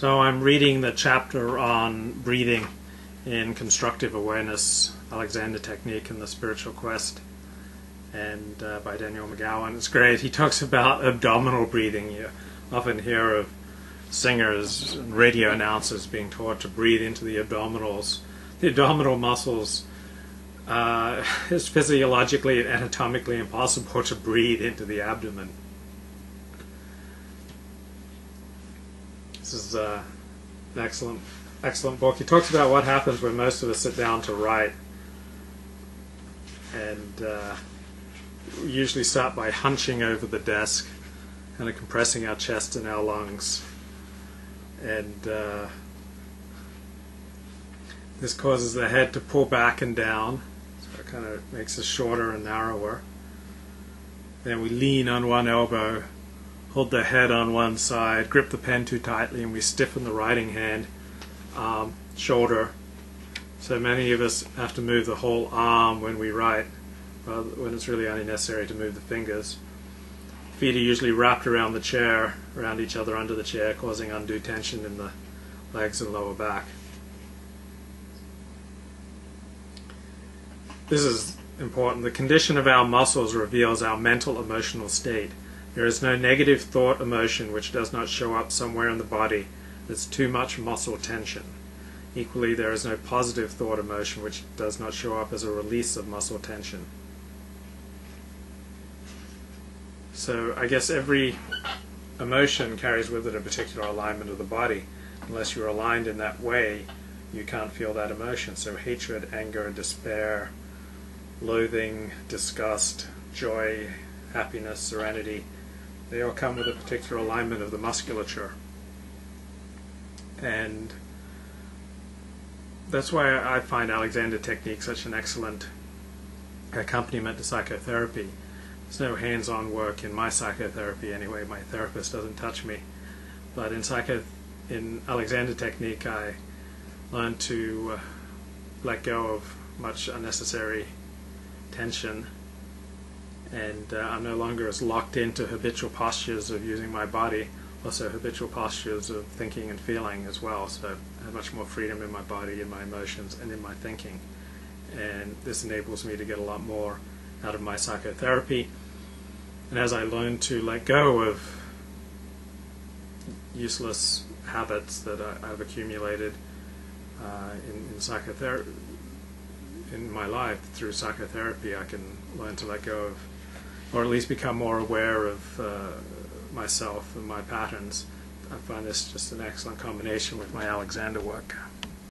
So I'm reading the chapter on breathing in Constructive Awareness, Alexander Technique and the Spiritual Quest, and by Daniel McGowan. It's great. He talks about abdominal breathing. You often hear of singers and radio announcers being taught to breathe into the abdominals. The abdominal muscles, it's physiologically and anatomically impossible to breathe into the abdomen. This is an excellent book. He talks about what happens when most of us sit down to write, and we usually start by hunching over the desk, kind of compressing our chest and our lungs, and this causes the head to pull back and down, so it kind of makes us shorter and narrower. Then we lean on one elbow, hold the head on one side, grip the pen too tightly, and we stiffen the writing hand, shoulder. So many of us have to move the whole arm when we write, when it's really only necessary to move the fingers. Feet are usually wrapped around the chair, around each other under the chair, causing undue tension in the legs and lower back. This is important. The condition of our muscles reveals our mental emotional state. There is no negative thought emotion which does not show up somewhere in the body. There's too much muscle tension. Equally, there is no positive thought emotion which does not show up as a release of muscle tension. So I guess every emotion carries with it a particular alignment of the body. Unless you're aligned in that way, you can't feel that emotion. So hatred, anger, despair, loathing, disgust, joy, happiness, serenity, they all come with a particular alignment of the musculature. And that's why I find Alexander Technique such an excellent accompaniment to psychotherapy. There's no hands-on work in my psychotherapy anyway. My therapist doesn't touch me. But in Alexander Technique, I learned to let go of much unnecessary tension, and I'm no longer as locked into habitual postures of using my body, also habitual postures of thinking and feeling as well. So I have much more freedom in my body, in my emotions, and in my thinking. And this enables me to get a lot more out of my psychotherapy. And as I learn to let go of useless habits that I've accumulated in psychotherapy, in my life through psychotherapy, I can learn to let go of, or at least become more aware of myself and my patterns. I find this just an excellent combination with my Alexander work.